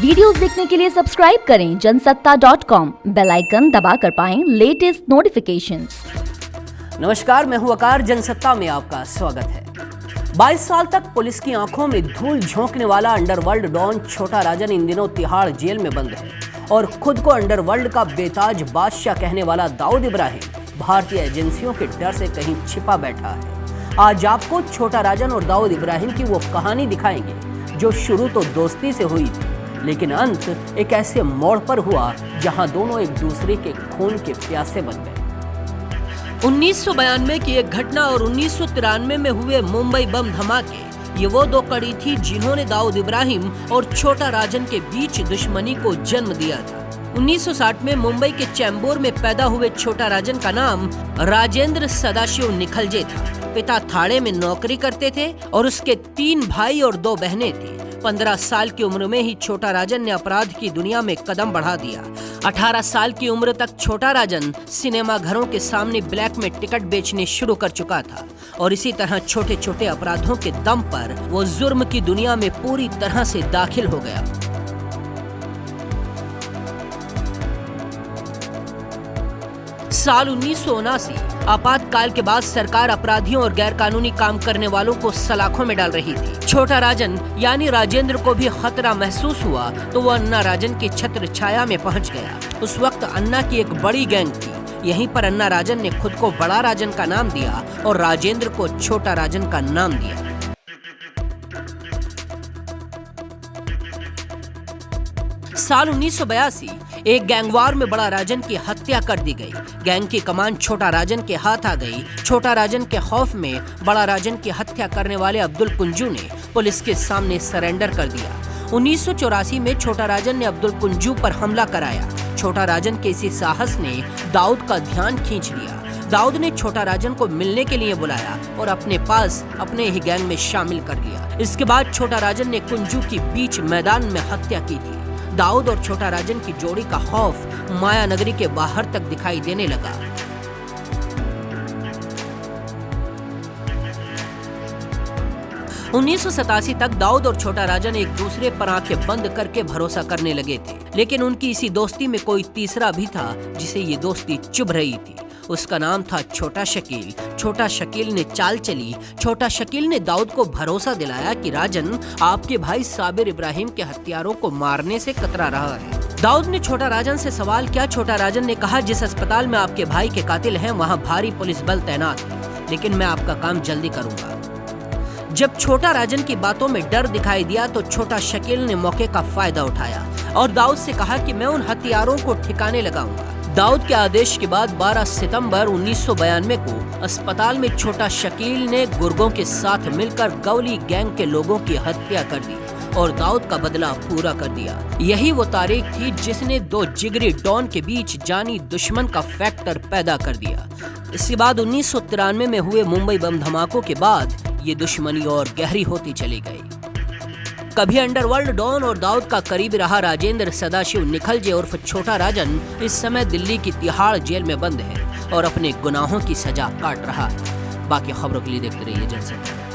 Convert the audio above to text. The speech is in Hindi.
वीडियोस देखने के लिए सब्सक्राइब करें जनसत्ता.com, बेल आइकन दबाकर पाएं लेटेस्ट नोटिफिकेशंस। नमस्कार, मैं हूं वकार। जनसत्ता में आपका स्वागत है। 22 साल तक पुलिस की आंखों में धूल झोंकने वाला अंडरवर्ल्ड डॉन छोटा राजन इन दिनों तिहाड़ जेल में बंद है और खुद को अंडरवर्ल्ड का बेताज बादशाह कहने वाला दाऊद इब्राहिम भारतीय एजेंसियों के डर से कहीं छिपा बैठा है। आज आपको छोटा राजन और दाऊद इब्राहिम की वो कहानी दिखाएंगे जो शुरू तो दोस्ती से हुई थी, लेकिन अंत एक ऐसे मोड़ पर हुआ जहां दोनों एक दूसरे के खून के प्यासे बन गए। 1992 की एक घटना और 1993 में हुए मुंबई बम धमाके, ये वो दो कड़ी थी जिन्होंने दाऊद इब्राहिम और छोटा राजन के बीच दुश्मनी को जन्म दिया था। 1960 में मुंबई के चैम्बूर में पैदा हुए छोटा राजन का नाम राजेंद्र सदाशिव निखलजे था। पिता थाड़े में नौकरी करते थे और उसके 3 भाई और 2 बहनें थी। 15 साल की उम्र में ही छोटा राजन ने अपराध की दुनिया में कदम बढ़ा दिया। 18 साल की उम्र तक छोटा राजन सिनेमा घरों के सामने ब्लैक में टिकट बेचने शुरू कर चुका था और इसी तरह छोटे छोटे अपराधों के दम पर वो जुर्म की दुनिया में पूरी तरह से दाखिल हो गया। साल 1979 आपातकाल के बाद सरकार अपराधियों और गैरकानूनी काम करने वालों को सलाखों में डाल रही थी। छोटा राजन यानी राजेंद्र को भी खतरा महसूस हुआ तो वो अन्ना राजन की छत्र छाया में पहुंच गया। उस वक्त अन्ना की एक बड़ी गैंग थी। यहीं पर अन्ना राजन ने खुद को बड़ा राजन का नाम दिया और राजेंद्र को छोटा राजन का नाम दिया। साल 1982 एक गैंगवार में बड़ा राजन की हत्या कर दी गई। गैंग की कमान छोटा राजन के हाथ आ गई। छोटा राजन के खौफ में बड़ा राजन की हत्या करने वाले अब्दुल कुंजू ने पुलिस के सामने सरेंडर कर दिया। 1984 में छोटा राजन ने अब्दुल कुंजू पर हमला कराया। छोटा राजन के इसी साहस ने दाऊद का ध्यान खींच लिया। दाऊद ने छोटा राजन को मिलने के लिए बुलाया और अपने पास अपने ही गैंग में शामिल कर लिया। इसके बाद छोटा राजन ने कुंजू की बीच मैदान में हत्या की थी। दाऊद और छोटा राजन की जोड़ी का खौफ माया नगरी के बाहर तक दिखाई देने लगा। उन्नीस तक दाऊद और छोटा राजन एक दूसरे पर आंखें बंद करके भरोसा करने लगे थे, लेकिन उनकी इसी दोस्ती में कोई तीसरा भी था जिसे ये दोस्ती चुभ रही थी। उसका नाम था छोटा शकील। छोटा शकील ने चाल चली। छोटा शकील ने दाऊद को भरोसा दिलाया कि राजन आपके भाई साबिर इब्राहिम के हत्यारों को मारने से कतरा रहा है। दाऊद ने छोटा राजन से सवाल किया। छोटा राजन ने कहा, जिस अस्पताल में आपके भाई के कातिल हैं वहाँ भारी पुलिस बल तैनात है, लेकिन मैं आपका काम जल्दी करूंगा। जब छोटा राजन की बातों में डर दिखाई दिया तो छोटा शकील ने मौके का फायदा उठाया और दाऊद से कहा कि मैं उन हथियारों को ठिकाने लगाऊंगा। दाऊद के आदेश के बाद 12 सितंबर 1992 को अस्पताल में छोटा शकील ने गुर्गों के साथ मिलकर गवली गैंग के लोगों की हत्या कर दी और दाऊद का बदला पूरा कर दिया। यही वो तारीख थी जिसने 2 जिगरी डॉन के बीच जानी दुश्मन का फैक्टर पैदा कर दिया। इसके बाद 1993 में हुए मुंबई बम धमाकों के बाद ये दुश्मनी और गहरी होती चली गई। कभी अंडरवर्ल्ड डॉन और दाऊद का करीबी रहा राजेंद्र सदाशिव निखलजे उर्फ छोटा राजन इस समय दिल्ली की तिहाड़ जेल में बंद है और अपने गुनाहों की सजा काट रहा है। बाकी खबरों के लिए देखते रहिए जनसत्ता।